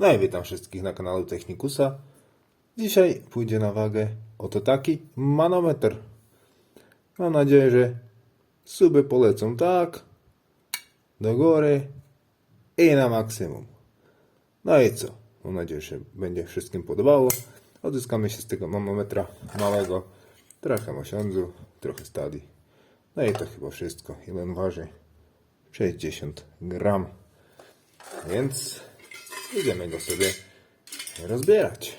No i witam wszystkich na kanale Technikusa. Dzisiaj pójdzie na wagę oto taki manometr. Mam nadzieję, że suby polecą tak, do góry i na maksimum. No i co? Mam nadzieję, że będzie wszystkim podobało. Odzyskamy się z tego manometra małego. Trochę mosiądzu, trochę stali. No i to chyba wszystko. Ile on waży? 60 gram. Więc idziemy go sobie rozbierać.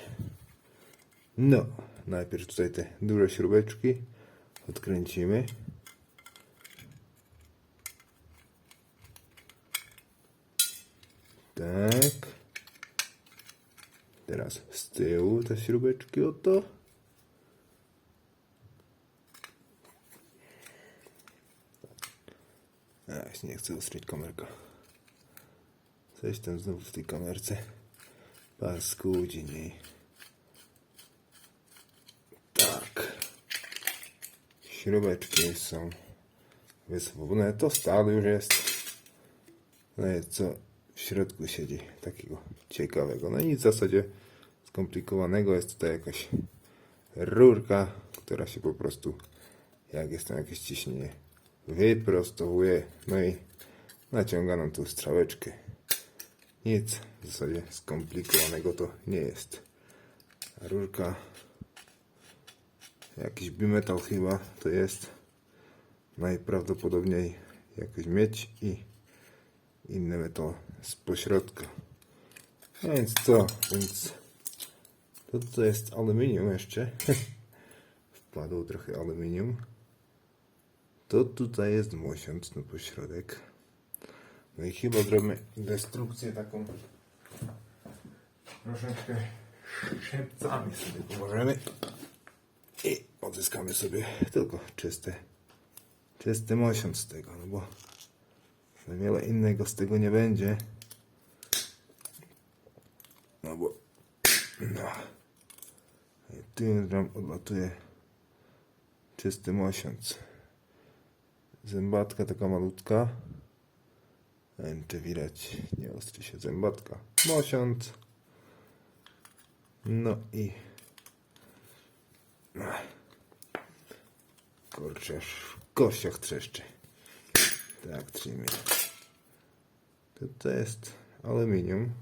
No, najpierw tutaj te duże śrubeczki odkręcimy. Tak. Teraz z tyłu te śrubeczki oto. Nie chcę ostrzyć kamerka. Coś tam znowu w tej kamerce paskudzi niej. Tak. Śrubeczki są wyswobodzone. To stal już jest. No i co w środku siedzi takiego ciekawego. No nic w zasadzie skomplikowanego. Jest tutaj jakaś rurka, która się po prostu, jak jest tam jakieś ciśnienie, wyprostowuje. No i naciąga nam tu strzałeczkę. Nic w zasadzie skomplikowanego to nie jest. Rurka, jakiś bimetal chyba to jest. Najprawdopodobniej jakoś miedź i inny metal z pośrodka. Więc co? Więc to jest aluminium jeszcze. Wpadło trochę aluminium. To tutaj jest mosiąc na pośrodek. No i chyba zrobimy destrukcję taką troszeczkę szybcami sobie pomożemy i odzyskamy sobie tylko czysty mosiąc z tego, no bo za wiele innego z tego nie będzie. No bo tu nam odlatuje czysty mosiąc. Zębatka taka malutka. Czy widać, nie ostrzy się zębatka. Mosiąc. No i kurczę, aż w kościach trzeszczy. Tak, trzymie. To jest aluminium.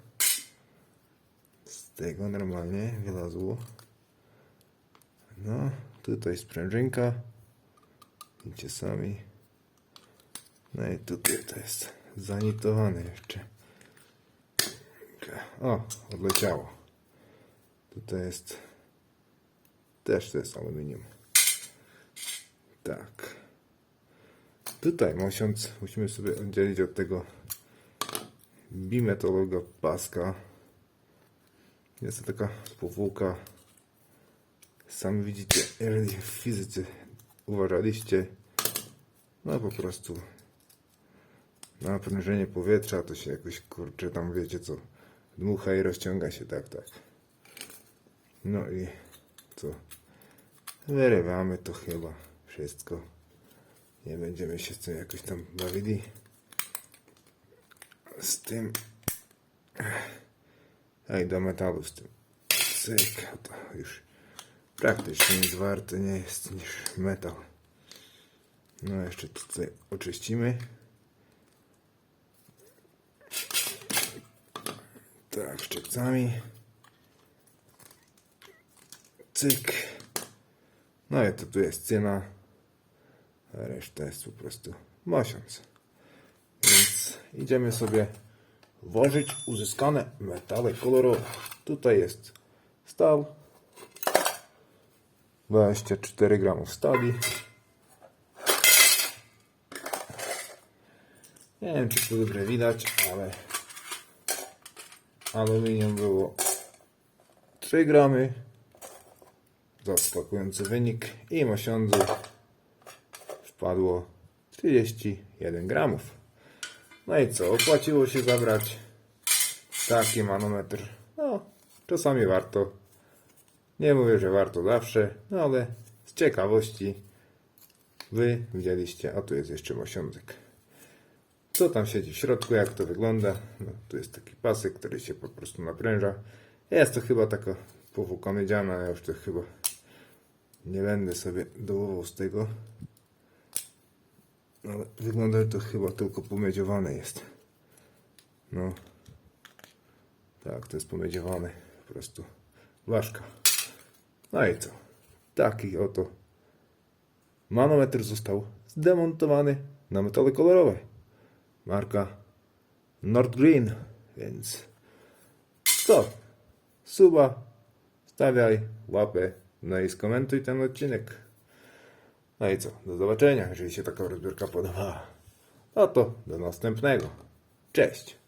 Z tego normalnie wylazło. No, tutaj sprężynka. Widzicie sami. No i tutaj to jest zanitowane jeszcze. O, odleciało. Tutaj jest też to jest aluminium. Tak. Tutaj mosiąc musimy sobie oddzielić od tego bimetalowego paska. Jest to taka powłoka. Sami widzicie, jeżeli w fizyce uważaliście, no po prostu naprężenie powietrza to się jakoś, kurczę, tam wiecie co, dmucha i rozciąga się, tak. No i co? Wyrywamy to chyba wszystko. Nie będziemy się z tym jakoś tam bawili. Z tym. A i do metalu z tym. Cyk, to już praktycznie nic warte nie jest niż metal. No jeszcze tutaj oczyścimy. Tak, szczepcami. Cyk. No i to tu jest cyna. A reszta jest po prostu mosiąc. Więc idziemy sobie włożyć uzyskane metale kolorowe. Tutaj jest stal. 24 gramów stali. Nie wiem, czy to dobrze widać, ale aluminium było 3 gramy. Zaskakujący wynik. I mosiądzu wpadło 31 gramów. No i co? Opłaciło się zabrać taki manometr. No, czasami warto. Nie mówię, że warto zawsze, no ale z ciekawości wy widzieliście, a tu jest jeszcze mosiądzek. co tam siedzi w środku, jak to wygląda. No, tu jest taki pasek, który się po prostu napręża. Jest to chyba taka powłoka miedziana, ja już to chyba nie będę sobie dołował z tego. Ale wygląda, że to chyba tylko pomedziowane jest. No. Tak, to jest pomedziowane. Po prostu ważka. No i co? Taki oto manometr został zdemontowany na metale kolorowe. Marka Nordgreen. Więc co? Suba, stawiaj łapę, no i skomentuj ten odcinek. No i co? Do zobaczenia, jeżeli się taka rozbiórka podobała. No to do następnego. Cześć!